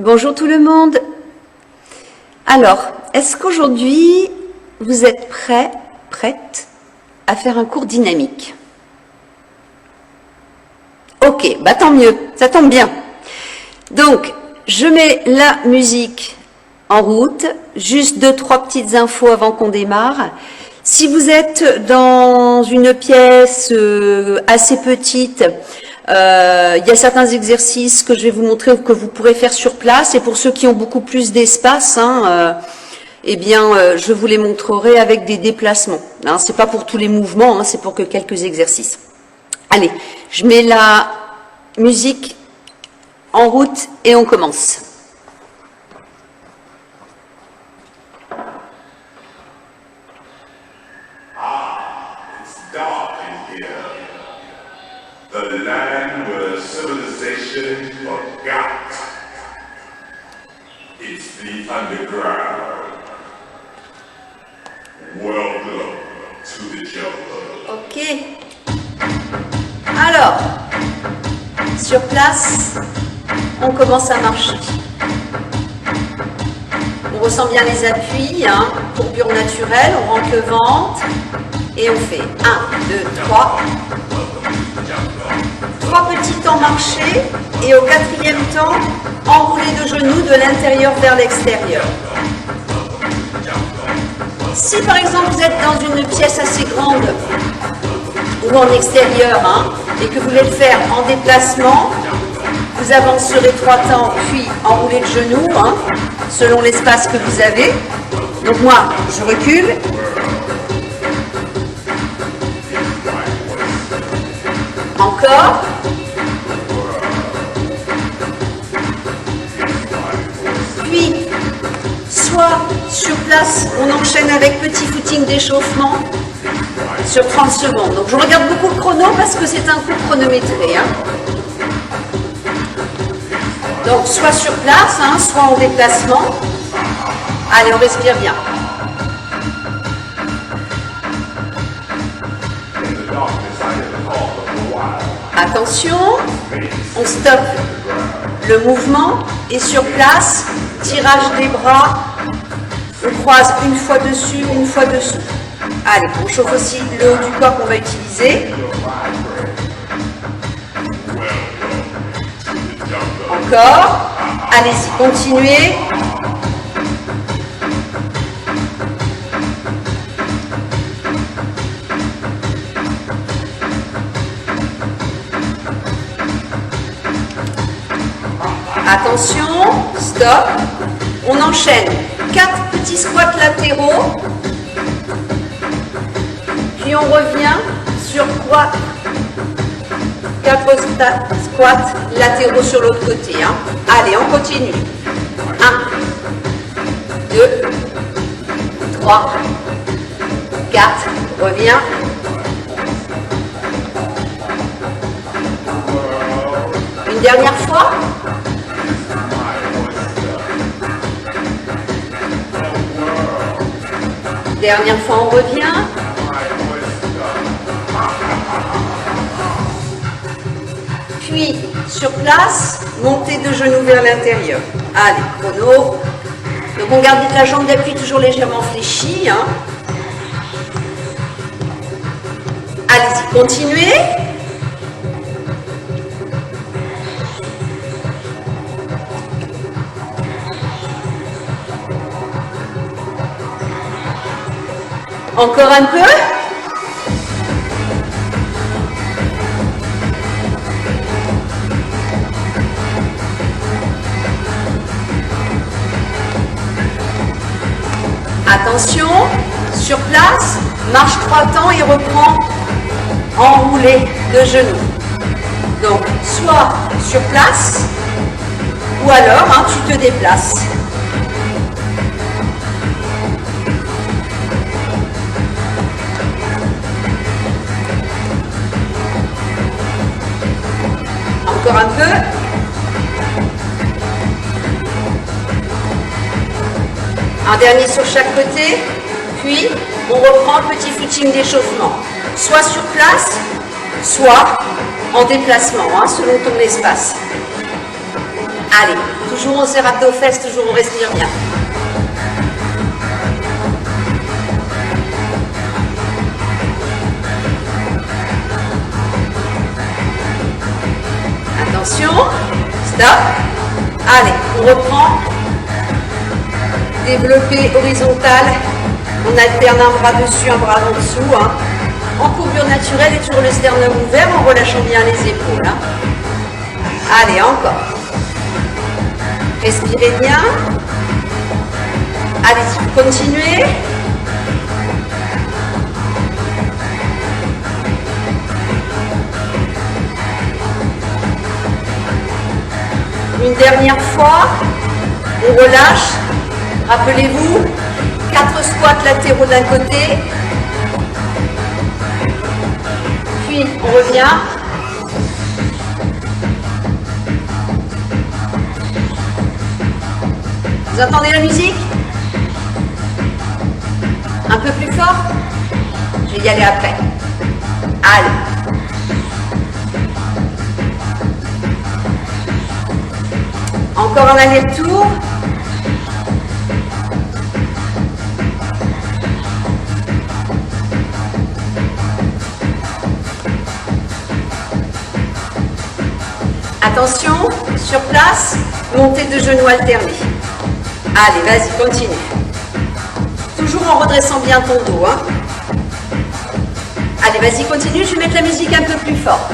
Bonjour tout le monde. Alors, est-ce qu'aujourd'hui, vous êtes prête à faire un cours dynamique? Ok, bah tant mieux, ça tombe bien. Donc, je mets la musique en route, juste 2-3 petites infos avant qu'on démarre. Si vous êtes dans une pièce assez petite, il y a certains exercices que je vais vous montrer ou que vous pourrez faire sur place. Et pour ceux qui ont beaucoup plus d'espace, je vous les montrerai avec des déplacements. Hein, c'est pas pour tous les mouvements, hein, c'est pour que quelques exercices. Allez, je mets la musique en route et on commence. The land where civilization forgot. It's the underground. Welcome to the jungle. Ok. Alors, sur place, on commence à marcher. On ressent bien les appuis, hein, courbure naturelle, on rentre le ventre et on fait 1, 2, 3. 3 petits temps marchés et au 4e temps, enrouler de genoux de l'intérieur vers l'extérieur. Si par exemple vous êtes dans une pièce assez grande ou en extérieur et que vous voulez le faire en déplacement, vous avancerez 3 temps puis enrouler de genoux selon l'espace que vous avez. Donc moi, je recule. Encore. Puis, soit sur place, on enchaîne avec petit footing d'échauffement sur 30 secondes. Donc je regarde beaucoup le chrono parce que c'est un cours chronométré. Donc soit sur place, soit en déplacement. Allez, on respire bien. Attention, on stoppe le mouvement et sur place, tirage des bras, on croise une fois dessus, une fois dessous. Allez, on chauffe aussi le haut du corps qu'on va utiliser. Encore, allez-y, continuez. Attention, stop. On enchaîne 4 petits squats latéraux. Puis on revient sur 4 squats latéraux sur l'autre côté. Allez, on continue. 1, 2, 3, 4. Reviens. Une dernière fois. Dernière fois, on revient. Puis, sur place, montée de genoux vers l'intérieur. Allez, chrono. Donc, on garde la jambe d'appui toujours légèrement fléchie. Allez-y, continuez. Encore un peu. Attention, sur place, marche 3 temps et reprend enroulé de genoux. Donc, soit sur place, ou alors tu te déplaces. Encore un peu. Un dernier sur chaque côté. Puis, on reprend le petit footing d'échauffement. Soit sur place, soit en déplacement, selon ton espace. Allez, toujours on serre abdos-fesses, toujours on respire bien. Attention, stop. Allez, on reprend. Développé horizontal. On alterne un bras dessus, un bras en dessous. Hein. En courbure naturelle et toujours le sternum ouvert en relâchant bien les épaules. Hein. Allez, encore. Respirez bien. Allez, continuez. Une dernière fois, on relâche. Rappelez-vous, 4 squats latéraux d'un côté. Puis on revient. Vous entendez la musique? Un peu plus fort? Je vais y aller après. Allez. Encore un aller-retour. Attention, sur place, montée de genoux alternée. Allez, vas-y, continue. Toujours en redressant bien ton dos. Hein. Allez, vas-y, continue. Je vais mettre la musique un peu plus fort.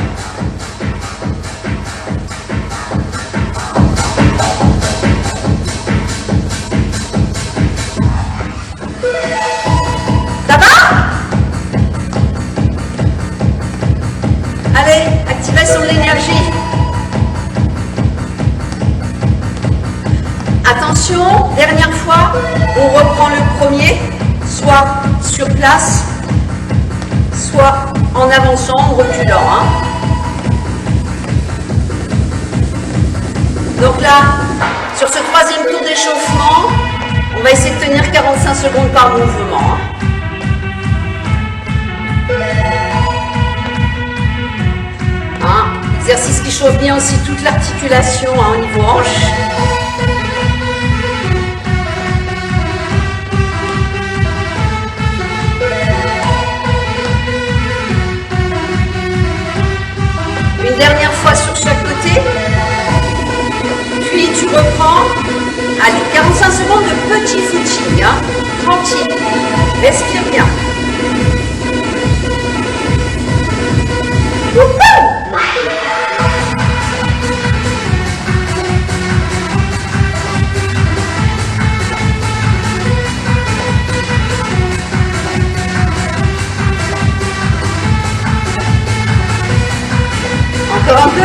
Ça va? Allez, activation de l'énergie. Attention, dernière fois, on reprend le premier, soit sur place, soit en avançant, en reculant. Hein. Donc là, sur ce troisième tour d'échauffement, on va essayer de tenir 45 secondes par mouvement. Hein. Exercice qui chauffe bien aussi toute l'articulation hein, au niveau hanche. Une dernière fois sur chaque côté. Puis tu reprends. Allez, 45 secondes de petit footing. Hein. Tranquille. Respire bien. Encore un peu.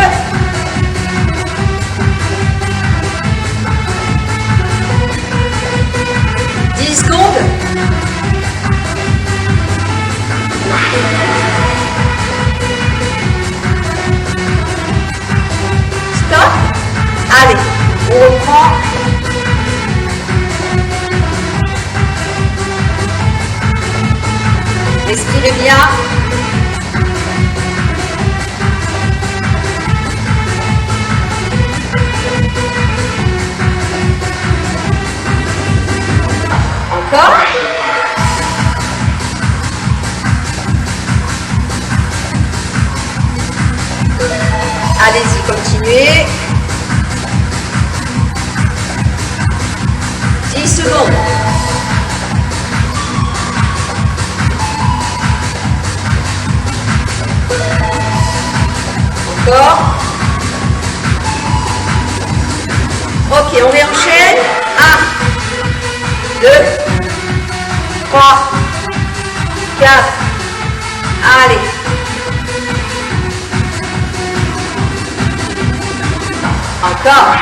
Stop. Allez, on reprend. Respirez bien. Encore. Allez-y, continuez. 10 secondes. Encore. Ok, on réenchaîne. 1, 2, 3, 4. Allez. Encore.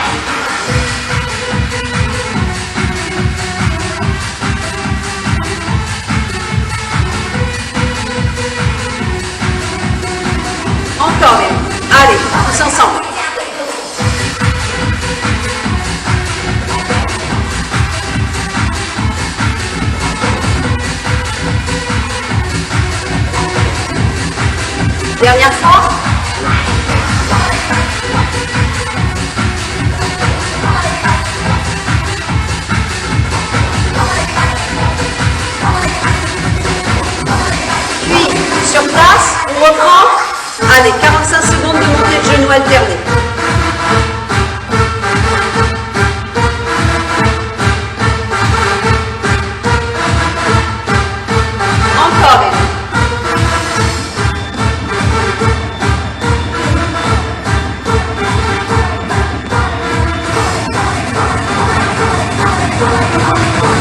Encore même. Allez, tous ensemble. Dernière fois. Allez, 45 secondes de montée de genoux alternée. Encore, Hélène.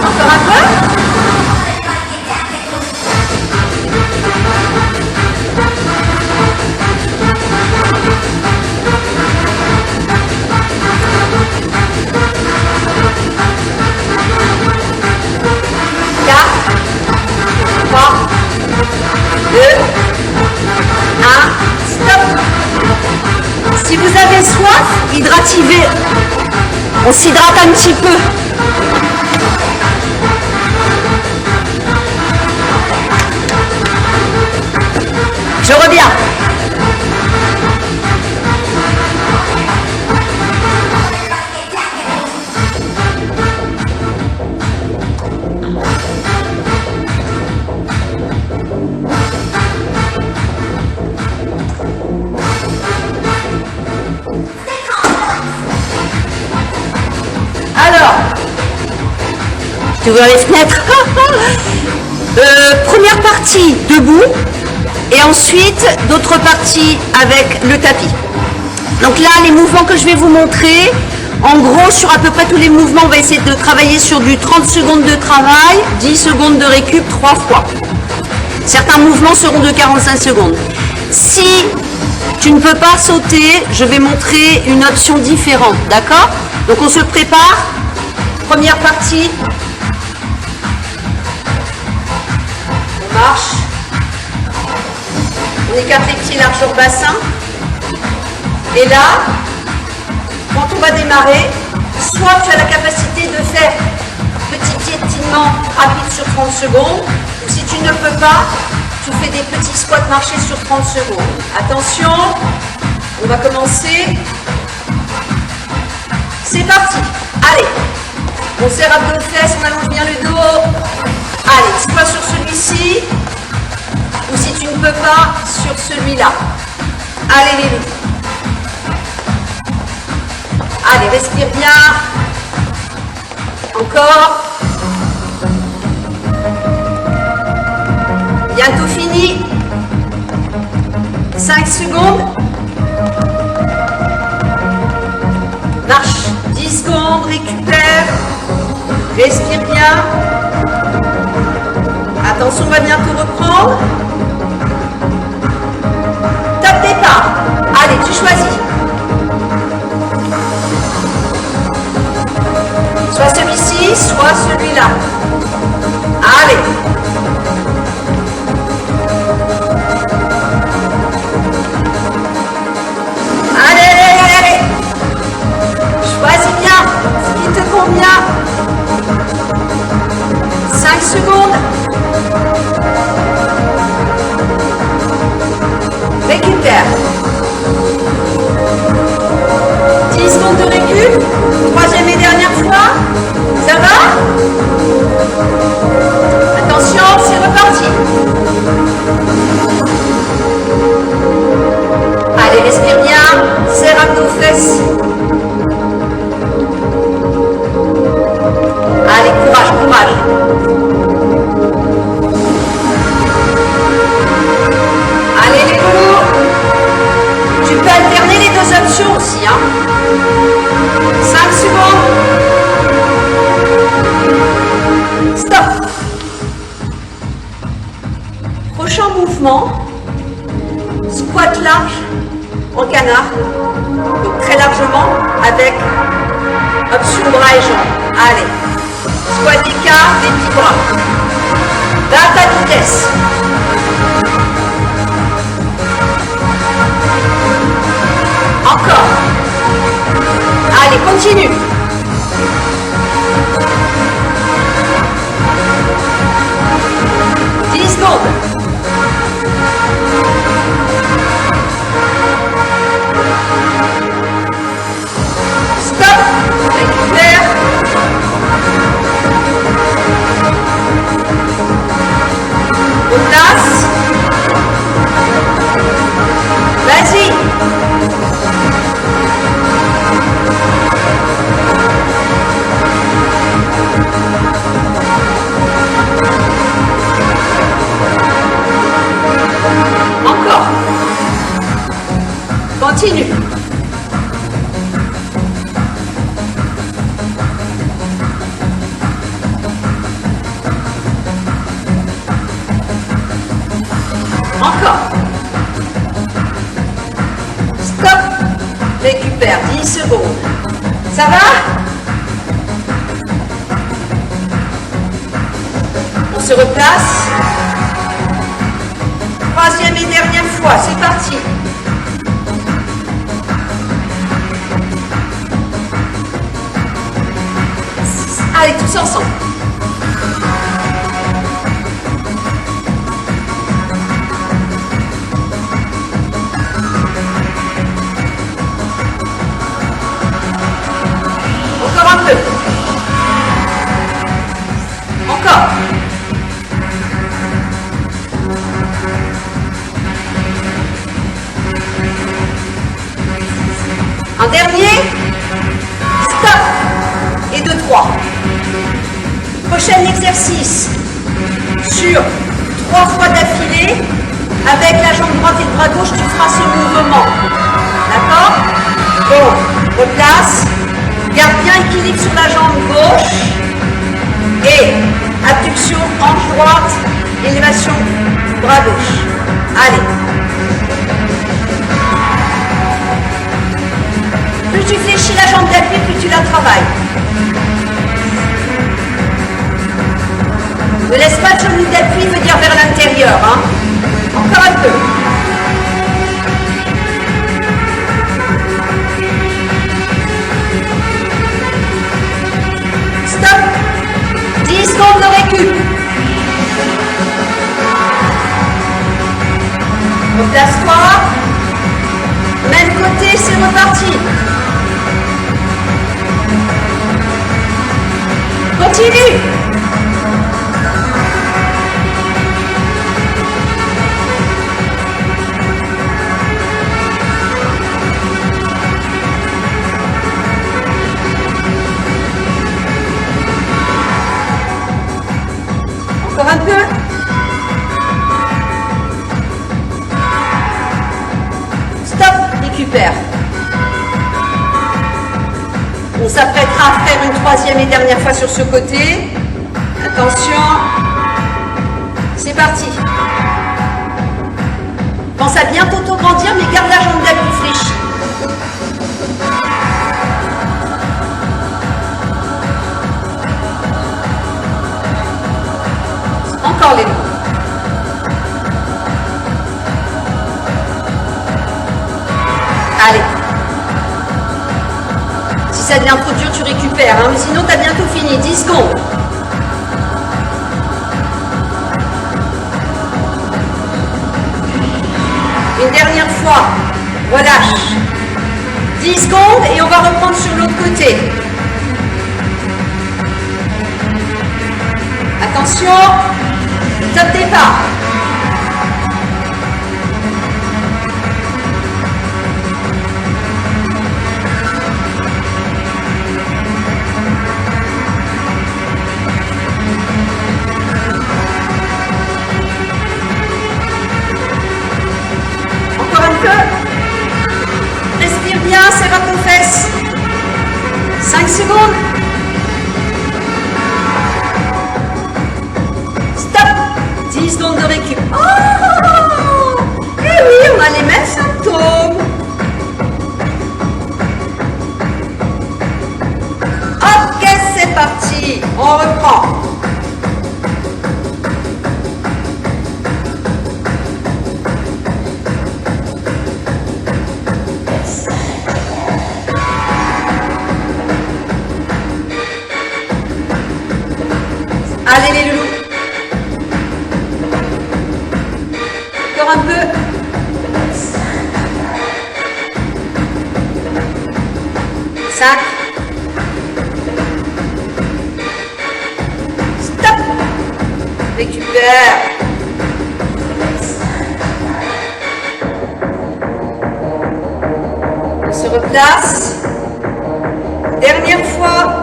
Encore un peu. Si vous avez soif, hydratez. On s'hydrate un petit peu. Je reviens. Ouvrir les fenêtres. Première partie debout et ensuite d'autres parties avec le tapis. Donc là, les mouvements que je vais vous montrer, en gros, sur à peu près tous les mouvements, on va essayer de travailler sur du 30 secondes de travail, 10 secondes de récup 3 fois. Certains mouvements seront de 45 secondes. Si tu ne peux pas sauter, je vais montrer une option différente, d'accord? Donc on se prépare. Première partie. On marche. On écarte les pieds largeur bassin. Et là, quand on va démarrer, soit tu as la capacité de faire petit piétinement rapide sur 30 secondes, ou si tu ne peux pas, tu fais des petits squats marchés sur 30 secondes. Attention, on va commencer. C'est parti. Allez, on serre abdos fesses, on allonge bien le dos. Allez, soit sur celui-ci, ou si tu ne peux pas, sur celui-là. Allez les loups. Allez, respire bien. Encore. Bientôt fini. 5 secondes. Marche. 10 secondes. Récupère. Respire bien. Attention, on va bientôt reprendre. Top départ. Allez, tu choisis. Soit celui-ci, soit celui-là. Allez. Allez, allez, allez, allez. Choisis bien ce qui te convient. 5 secondes. Récupère. 10 secondes de récup. Troisième et dernière fois. Ça va? Attention, c'est reparti. Allez, respire bien. Serre abdos fesses. Allez, courage, courage. Allez, les loups. Tu peux alterner les deux options aussi, hein. 5 secondes. Stop. Prochain mouvement. Squat large en canard. Donc très largement avec option bras et jambes. Allez. Squat d'écart, les petits bras. Va à ta vitesse. Encore. Allez, continue. Secondes. Stop. Récupère. On place. Va Encore. Stop. Récupère. 10 secondes. Ça va? On se replace. Troisième et dernière fois. C'est parti. Allez, tous ensemble. Encore un peu. Encore. Un dernier. Stop. Et 2, 3. Prochain exercice sur 3 fois d'affilée. Avec la jambe droite et le bras gauche, tu feras ce mouvement. D'accord? Donc, replace. Garde bien équilibre sur la jambe gauche. Et abduction, hanche droite, élévation, bras gauche. Allez. Plus tu fléchis la jambe d'appui, plus tu la travailles. Ne laisse pas de genou d'appui venir vers l'intérieur. Hein. Encore un peu. Stop. 10 secondes de récup. Replace-toi. Même côté, c'est reparti. Continue. Encore un peu. Stop, récupère. On s'apprêtera à faire une troisième et dernière fois sur ce côté. Attention. C'est parti. Pense à bien t'auto-grandir, mais garde la jambe d'appui fléchie. Encore les deux. Allez. Si ça devient trop dur, tu récupères. Hein, mais sinon, tu as bientôt fini. 10 secondes. Une dernière fois. Relâche. 10 secondes et on va reprendre sur l'autre côté. Attention. Top départ. Encore un peu. Respire bien, serre à ton fesse. 5 secondes. Stop. 10 secondes de récup. Oh! Eh oui, on a les mêmes symptômes. Ok, c'est parti. On reprend. Allez les loulous. Encore un peu. Sac. Stop. Récupère. On se replace. Dernière fois.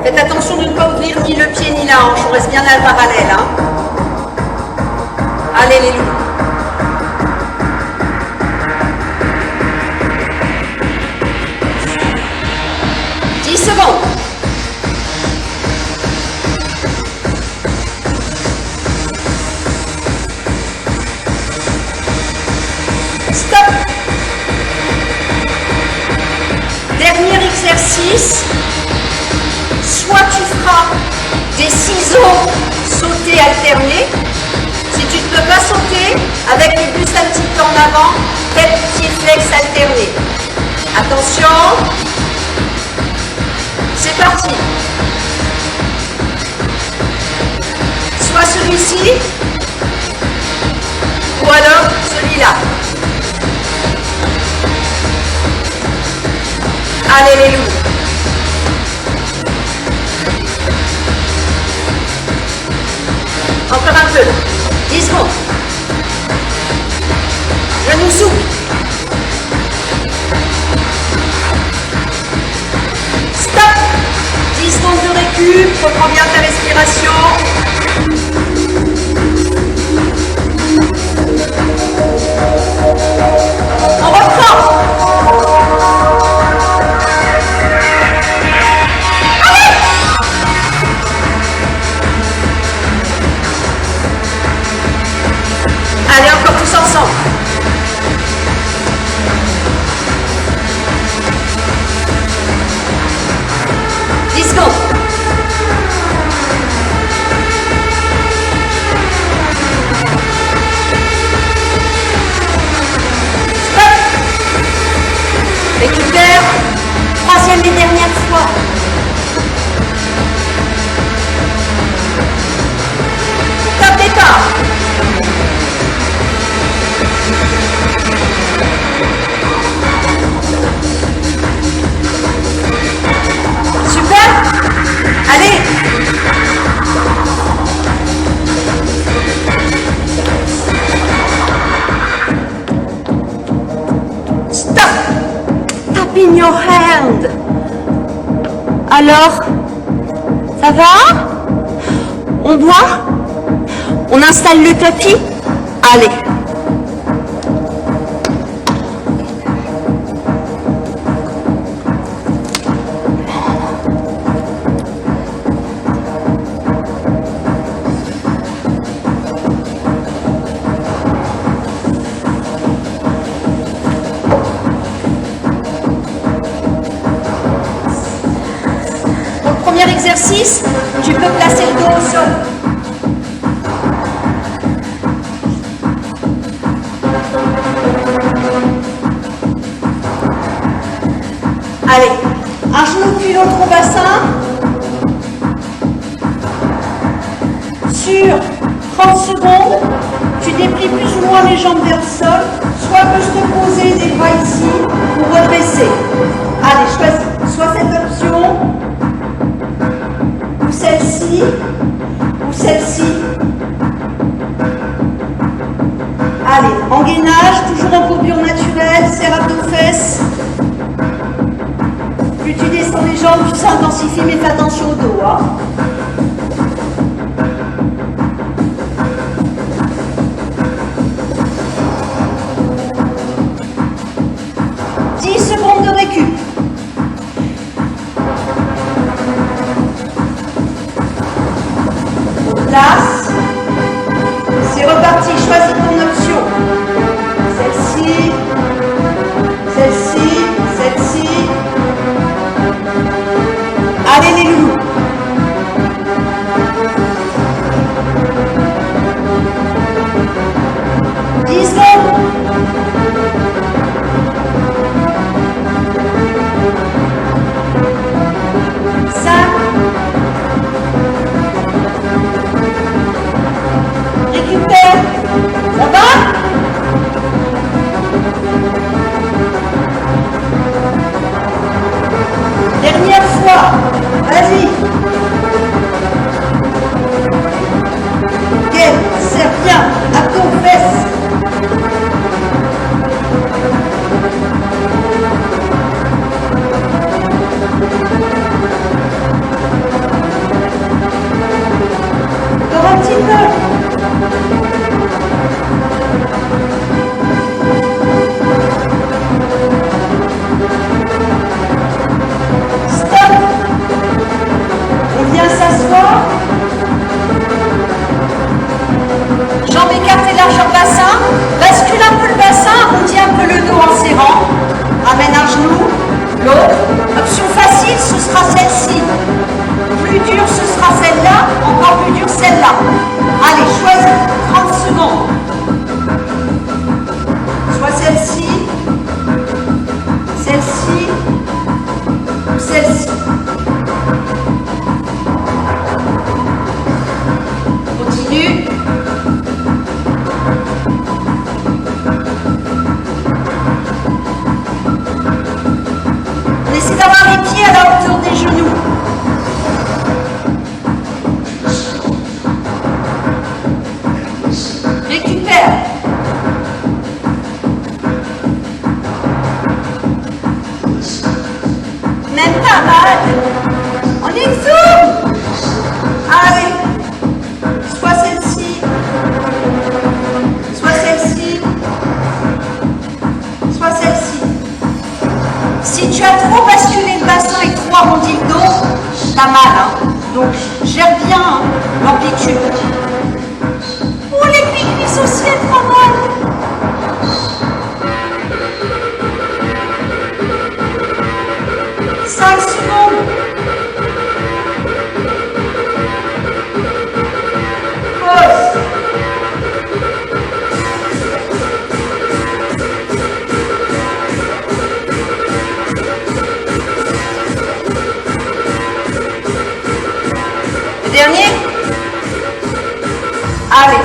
Faites attention de ne pas ouvrir ni le pied ni la hanche, on reste bien à la parallèle. Hein. Allez les loups. Stop. Dernier exercice. Soit tu feras des ciseaux sautés alternés. Si tu ne peux pas sauter, avec les bustes un petit peu en avant, quelques petits flex alternés. Attention. C'est parti. Soit celui-ci, ou alors celui-là. Allez les loups. Encore un peu. 10 secondes. Genou souple. Stop. 10 secondes de récup. Reprends bien ta respiration. On reprend. Allez, encore tous ensemble. Récupère. Troisième et dernière fois. Top départ. Super. Allez. Stop. Tap in your hand. Alors, ça va? On boit? On installe le tapis? Allez. Exercice, tu peux placer le dos au sol. Allez, un genou puis l'autre au bassin. Sur 30 secondes, tu déplies plus ou moins les jambes vers le sol. Soit peux te poser les bras ici ou redresser. Allez, choisis soit cette option, celle-ci ou celle-ci. Allez, engainage, toujours en courbure naturelle, serre abdos-fesses. Plus tu descends les jambes, plus ça intensifie, mais fais attention au dos. Hein. Secondes de récup. Place. C'est reparti. Choisis ton option. Celle-ci. Celle-ci. Celle-ci. Allez les loups. les pieds à la hauteur des genoux. Récupère. Même pas mal. On exauce. Allez. Soit celle-ci. Soit celle-ci. Soit celle-ci. Si tu as trop basculé le bassin et trop arrondi le dos, t'as mal. Hein. Donc, gère bien hein, l'amplitude. Oh, les pique-niques aussi, elles font mal. Cinq secondes. Pause. Le dernier. Allez.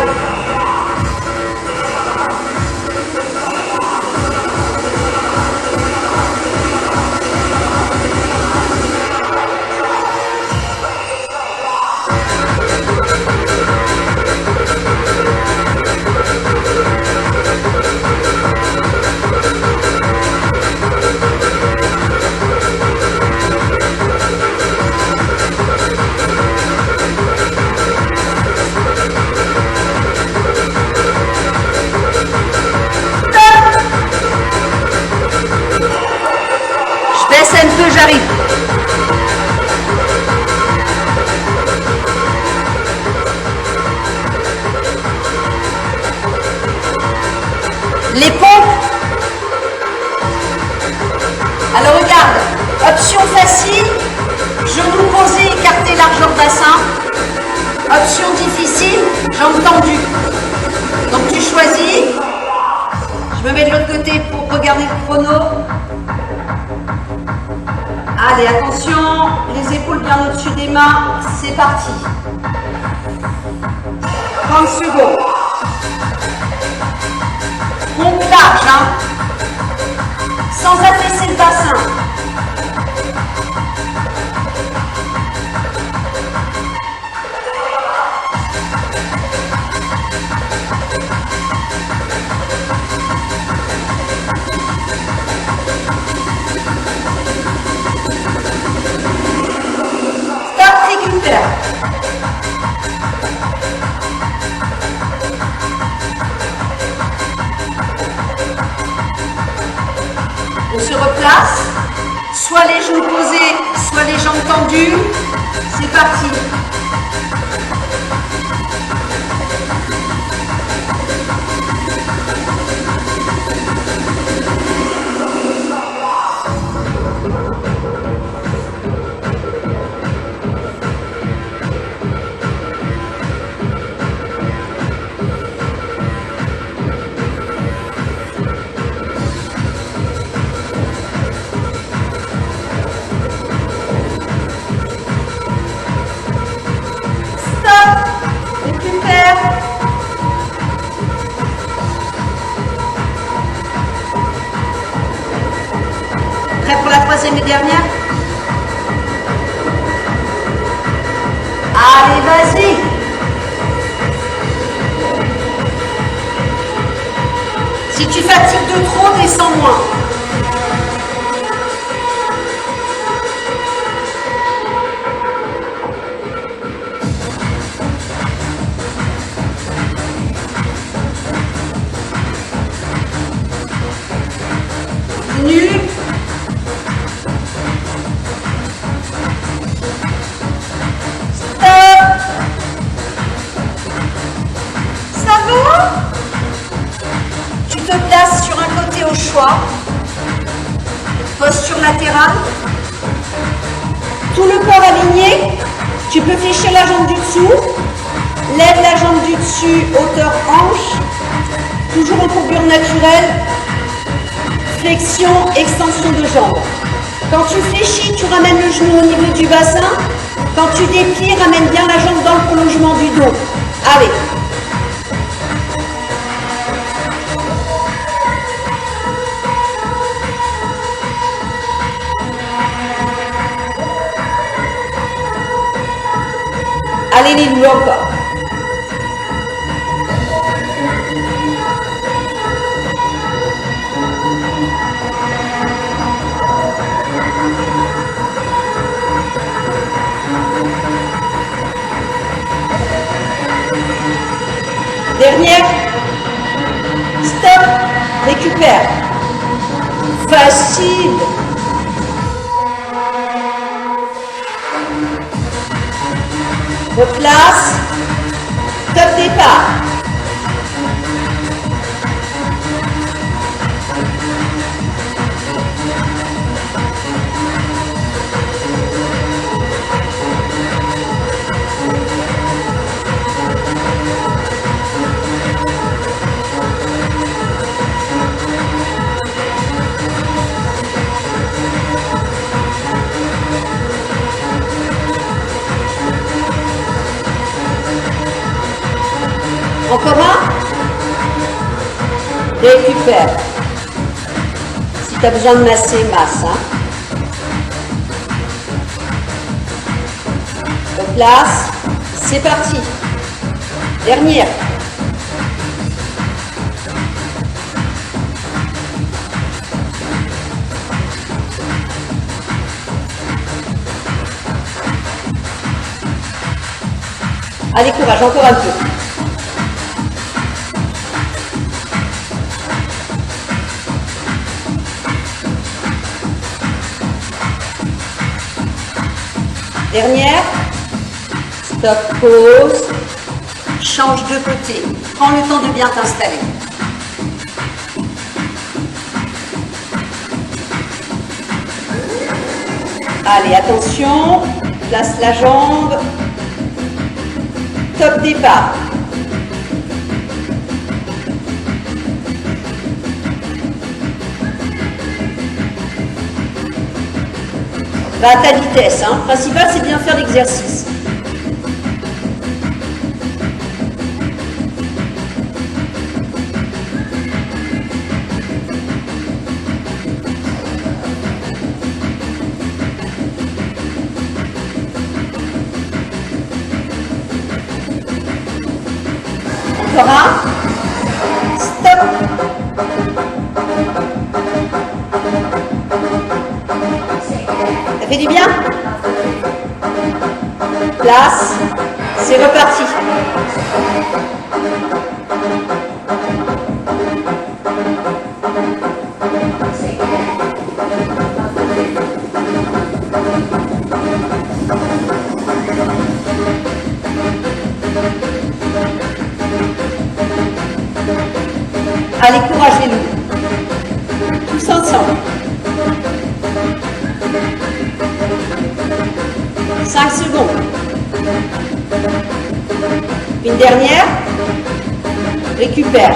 Je baisse un peu, j'arrive. Les pompes. Alors regarde, option facile, genoux posés, écartés, largeur bassin. Option difficile, jambes tendues. Donc tu choisis. Je me mets de l'autre côté pour regarder le chrono. Allez, attention, les épaules bien au-dessus des mains, c'est parti. 30 secondes. Pompe large, hein. Sans affaisser le bassin. Stop, récupère. On se replace, soit les genoux posés, soit les jambes tendues. C'est parti. Récupère. Prêt pour la troisième et dernière? Allez, vas-y. Si tu fatigues de trop, descends moins. Nul. Stop. Ça va? Tu te places sur un côté au choix. Posture latérale. Tout le corps aligné. Tu peux fléchir la jambe du dessous. Lève la jambe du dessus, hauteur hanche. Toujours en courbure naturelle. Flexion, extension de jambes. Quand tu fléchis, tu ramènes le genou au niveau du bassin. Quand tu déplies, ramène bien la jambe dans le prolongement du dos. Allez. Alléluia encore. Dernière. Stop. Récupère. Facile. Replace. Top départ. Encore un. Récupère. Si tu as besoin de masser, masse. Hein. Replace. C'est parti. Dernière. Allez, courage, encore un peu. Dernière. Stop, pause. Change de côté. Prends le temps de bien t'installer. Allez, attention. Place la jambe. Top départ. Va à ta vitesse, hein. Le principal, c'est bien faire l'exercice. Encore un. Stop. Ça fait du bien? Place. C'est reparti. Allez, courage les loups. Tous ensemble. 5 secondes. Une dernière. Récupère.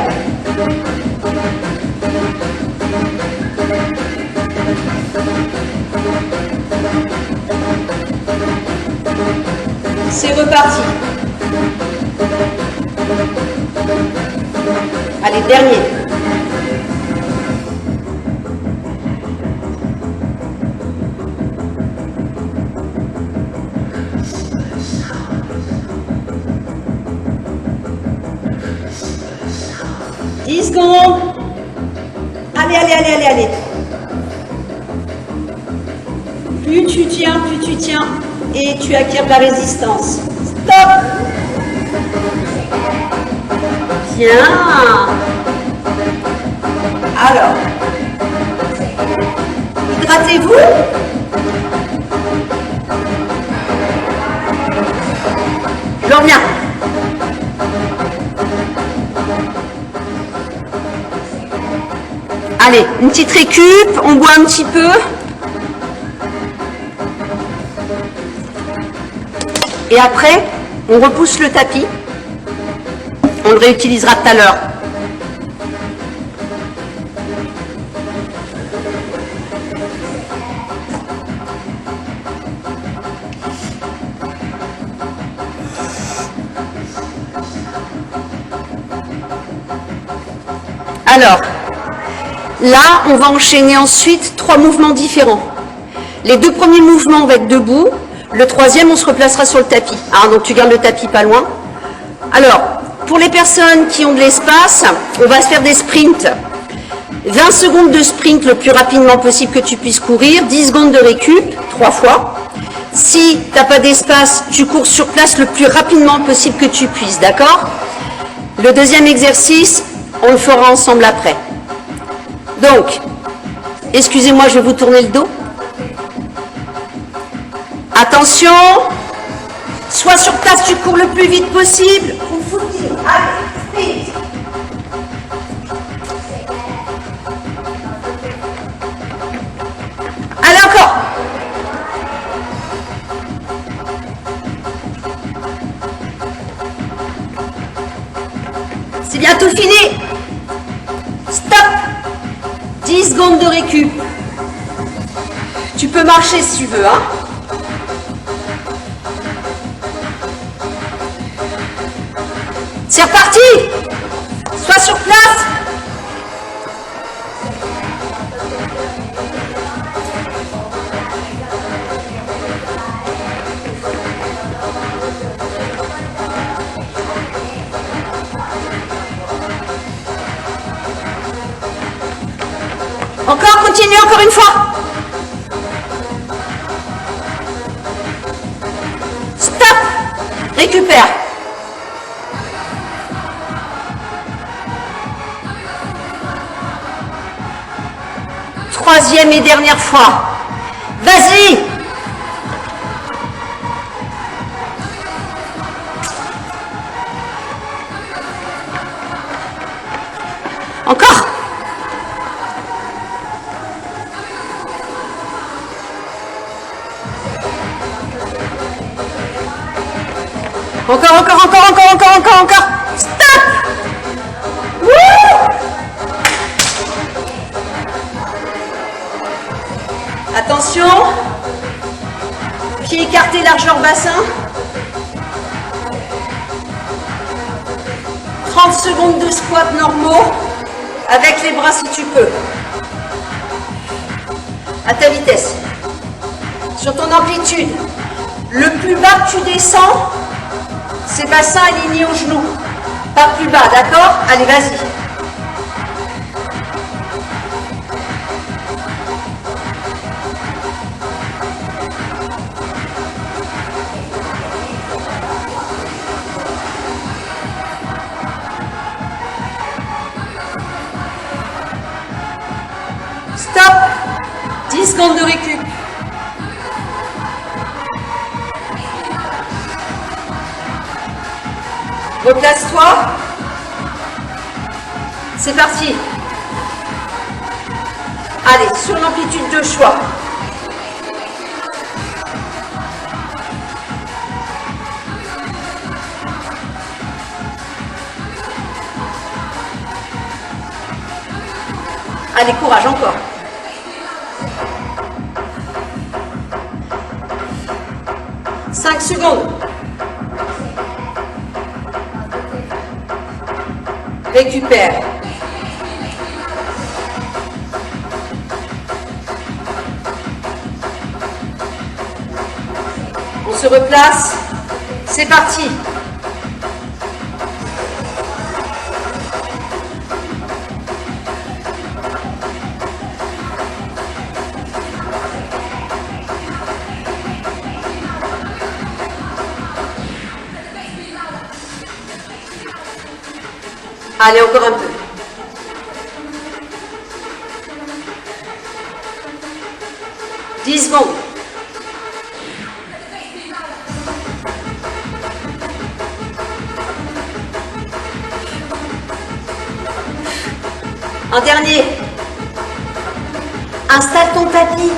C'est reparti. Allez, dernier. Secondes. Allez, allez, allez, allez, allez. Plus tu tiens, et tu acquiers de la résistance. Stop. Bien. Alors, hydratez-vous. Je reviens. Allez, une petite récup, on boit un petit peu. Et après, on repousse le tapis. On le réutilisera tout à l'heure. Alors, là, on va enchaîner ensuite 3 mouvements différents. Les 2 premiers mouvements, on va être debout. Le troisième, on se replacera sur le tapis. Hein, donc tu gardes le tapis pas loin. Alors, pour les personnes qui ont de l'espace, on va se faire des sprints. 20 secondes de sprint le plus rapidement possible que tu puisses courir, 10 secondes de récup, 3 fois. Si tu n'as pas d'espace, tu cours sur place le plus rapidement possible que tu puisses, d'accord? Le deuxième exercice, on le fera ensemble après. Donc, excusez-moi, je vais vous tourner le dos. Attention, sois sur place, tu cours le plus vite possible. Allez, vite. Allez, encore. C'est bientôt fini. Stop. 10 secondes de récup. Tu peux marcher si tu veux, hein. C'est reparti. Sois sur place. Encore, continue encore une fois. Stop. Récupère. Troisième et dernière fois. Vas-y. Encore. Encore. Stop. Wouh. Attention. Pieds écartés, largeur bassin. 30 secondes de squat normaux. Avec les bras si tu peux. À ta vitesse. Sur ton amplitude. Le plus bas que tu descends, c'est bassin aligné aux genoux. Pas plus bas, d'accord? Allez, vas-y. Stop. 10 secondes de récup. Replace-toi. C'est parti. Allez, sur l'amplitude de choix. Allez, courage, encore. Cinq secondes. Récupère. On se replace. C'est parti. Allez, encore un peu. Dix secondes. Un dernier. Installe ton tapis.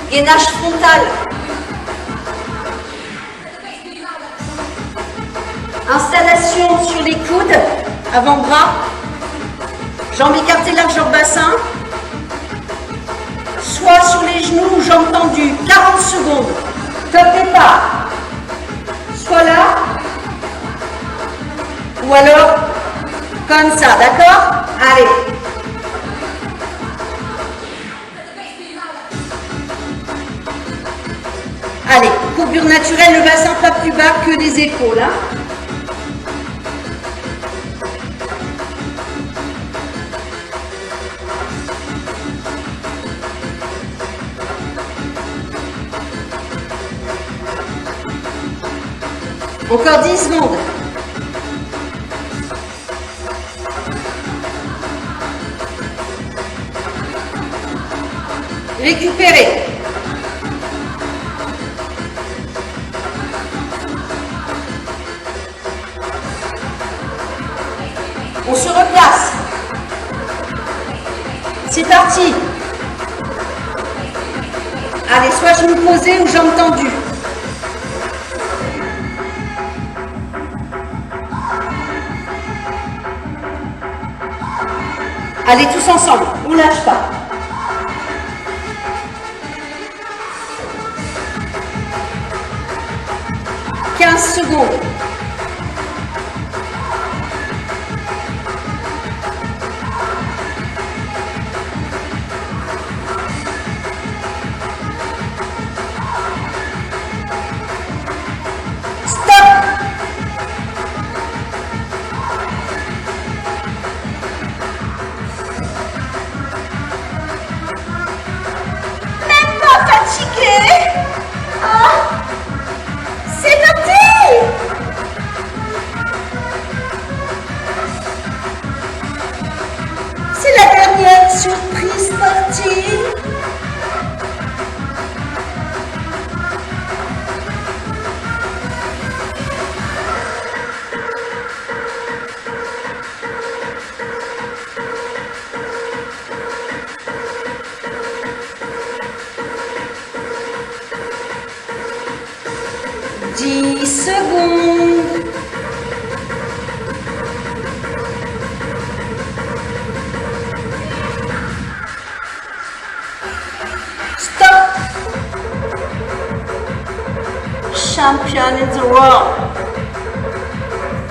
Gainage frontal. Installation sur les coudes, avant-bras. Jambes écartées, largeur bassin. Soit sur les genoux, jambes tendues. 40 secondes. Top départ. Soit là. Ou alors, Comme ça, d'accord? Allez. Allez, courbure naturelle, le bassin pas plus bas que les épaules. Hein. Encore 10 secondes. Récupérez. On se replace. C'est parti. Allez, soit genoux posés ou jambes tendues. Allez, tous ensemble, on lâche pas. « 15 secondes. Surprise sportive. Dix secondes. Champion in the world.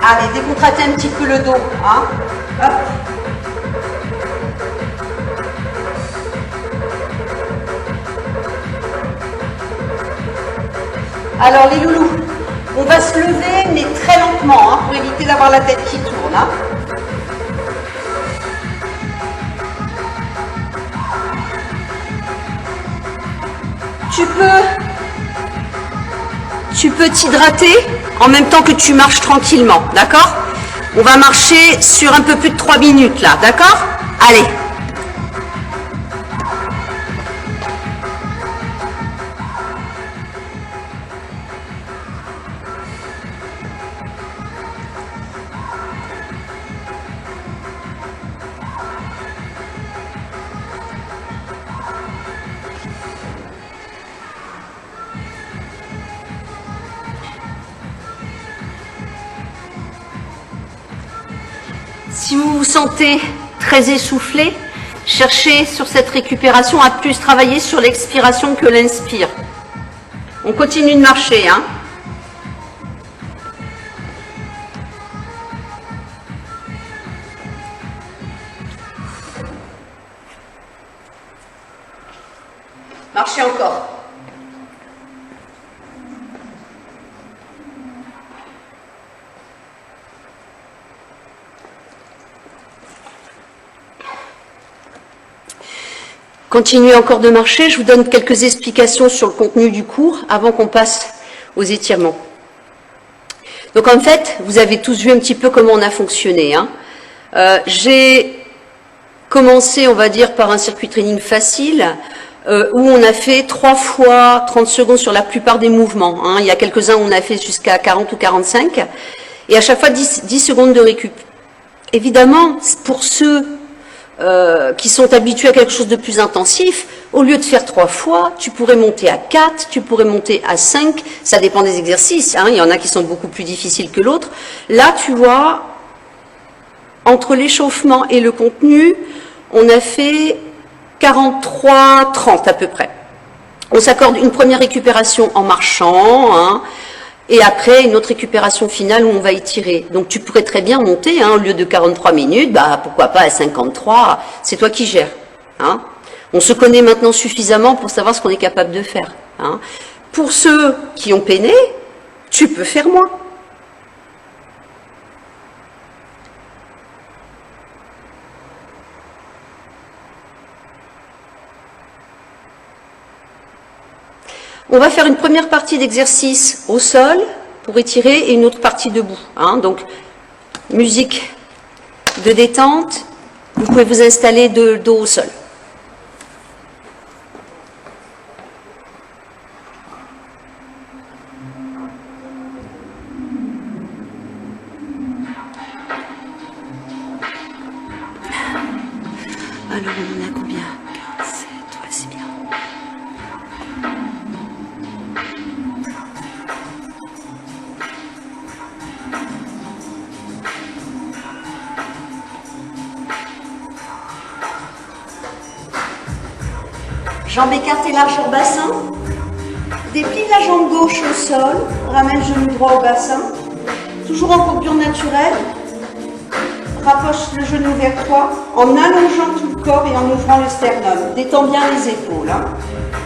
Allez, décontractez un petit peu le dos. Hein. Hop. Alors les loulous, on va se lever mais très lentement hein, pour éviter d'avoir la tête qui tourne. Hein. Tu peux t'hydrater en même temps que tu marches tranquillement, d'accord? On va marcher sur un peu plus de 3 minutes là, d'accord? Allez. Si vous vous sentez très essoufflé, cherchez sur cette récupération à plus travailler sur l'expiration que l'inspire. On continue de marcher, hein. Marchez encore. Continuez encore de marcher, je vous donne quelques explications sur le contenu du cours avant qu'on passe aux étirements. Donc en fait, vous avez tous vu un petit peu comment on a fonctionné. Hein. J'ai commencé, on va dire, par un circuit training facile où on a fait 3 fois 30 secondes sur la plupart des mouvements. Hein. Il y a quelques-uns où on a fait jusqu'à 40 ou 45 et à chaque fois 10 secondes de récup. Évidemment, pour ceux qui sont habitués à quelque chose de plus intensif, au lieu de faire 3 fois, tu pourrais monter à 4, tu pourrais monter à 5, ça dépend des exercices, hein, il y en a qui sont beaucoup plus difficiles que l'autre. Là, tu vois, entre l'échauffement et le contenu, on a fait 43-30 à peu près. On s'accorde une première récupération en marchant, hein, Et après, une autre récupération finale où on va étirer. Donc tu pourrais très bien monter, hein, au lieu de 43 minutes, bah, pourquoi pas à 53, c'est toi qui gères. Hein. On se connaît maintenant suffisamment pour savoir ce qu'on est capable de faire. Hein. Pour ceux qui ont peiné, tu peux faire moins. On va faire une première partie d'exercice au sol pour étirer et une autre partie debout. Hein. Donc, musique de détente, vous pouvez vous installer de dos au sol. Alors, on en a combien? 47, ouais, c'est bien. Jambes écartées largeur bassin. Déplie la jambe gauche au sol. Ramène le genou droit au bassin. Toujours en courbure naturelle. Rapproche le genou vers toi en allongeant tout le corps et en ouvrant le sternum. Détends bien les épaules. Hein,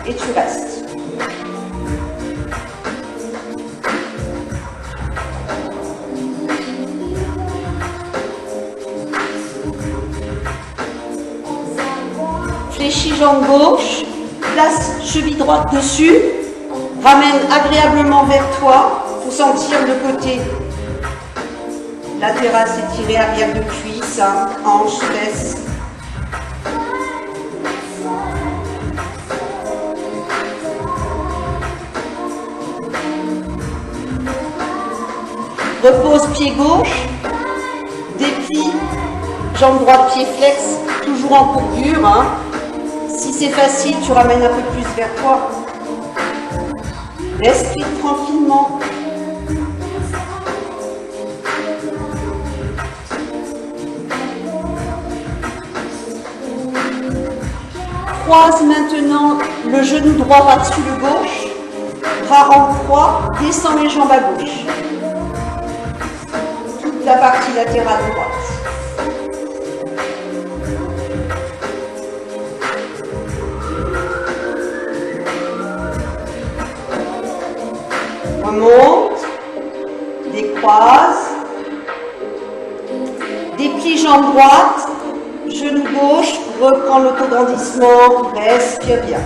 et tu restes. Fléchis jambe gauche, place cheville droite dessus, ramène agréablement vers toi pour sentir le côté latéral s'étirer, arrière de cuisse, hein, hanche, fesses. Repose pied gauche, déplie, jambe droite, pied flex, toujours en courbure. Hein. Si c'est facile, tu ramènes un peu plus vers toi. Respire tranquillement. Croise maintenant le genou droit par-dessus le gauche. Bras en croix, descends les jambes à gauche. Toute la partie latérale droite. Remonte, décroise, déplie jambe droite, genou gauche, reprends l'autograndissement, respire bien.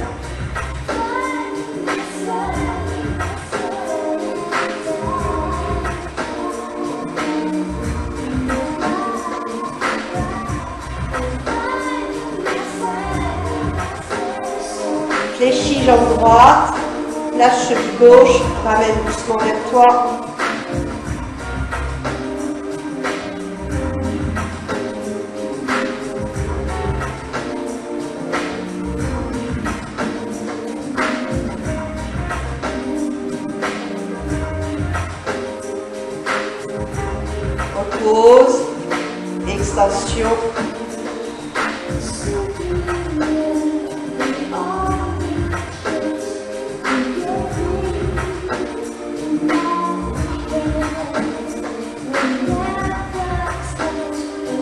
Fléchis jambe droite. Lâche cheville gauche, ramène doucement vers toi. Repose, extension.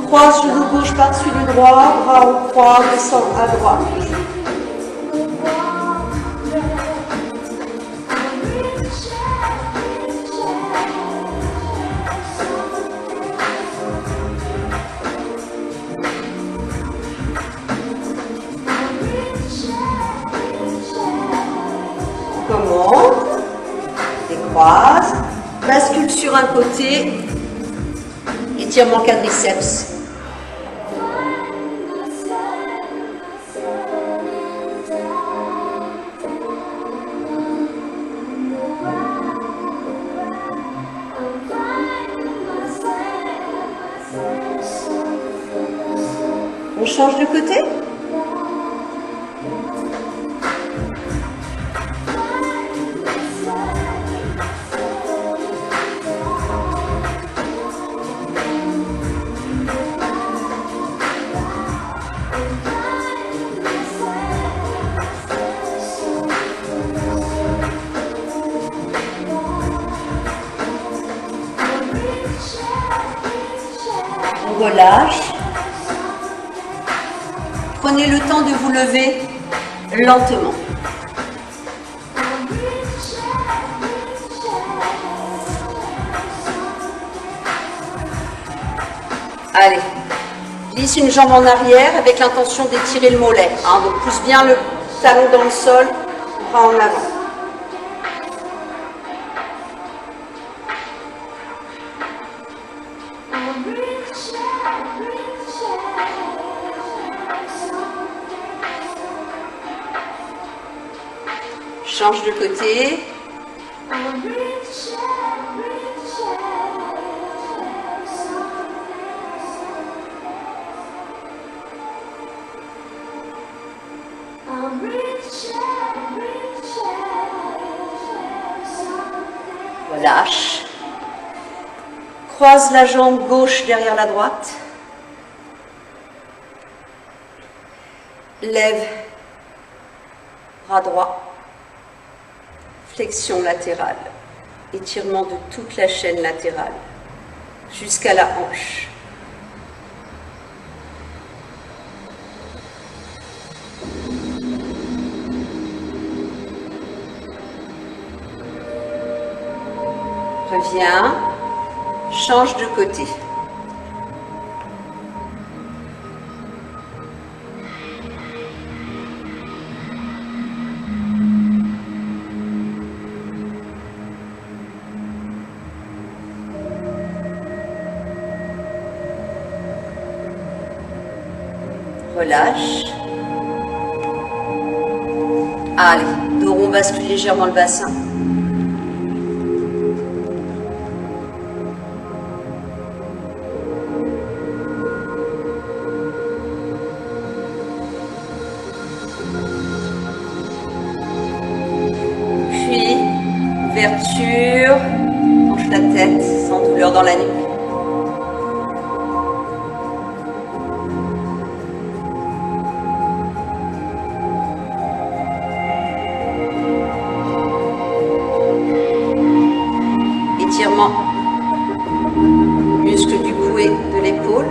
Croise genou gauche par-dessus le droit, bras en croix, descend à droite. Commande, décroise, bascule sur un côté, étirement quadriceps. On change de côté? On relâche. Prenez le temps de vous lever lentement. Allez, glisse une jambe en arrière avec l'intention d'étirer le mollet. Donc pousse bien le talon dans le sol, bras en avant. Change de côté. Relâche. Croise la jambe gauche derrière la droite. Lève, bras droit. Flexion latérale. Étirement de toute la chaîne latérale jusqu'à la hanche. Reviens, change de côté. Relâche. Allez, dos rond bascule légèrement le bassin. Puis, ouverture, penche la tête sans douleur dans la nuque. Étirement, muscle du cou et de l'épaule.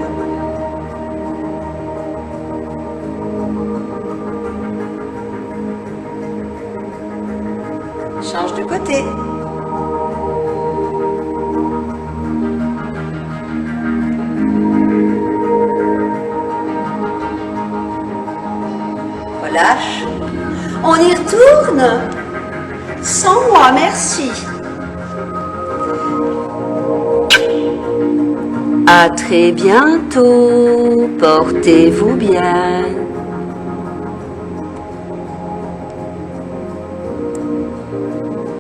Change de côté. Relâche. On y retourne. Sans moi, merci. À très bientôt, portez-vous bien.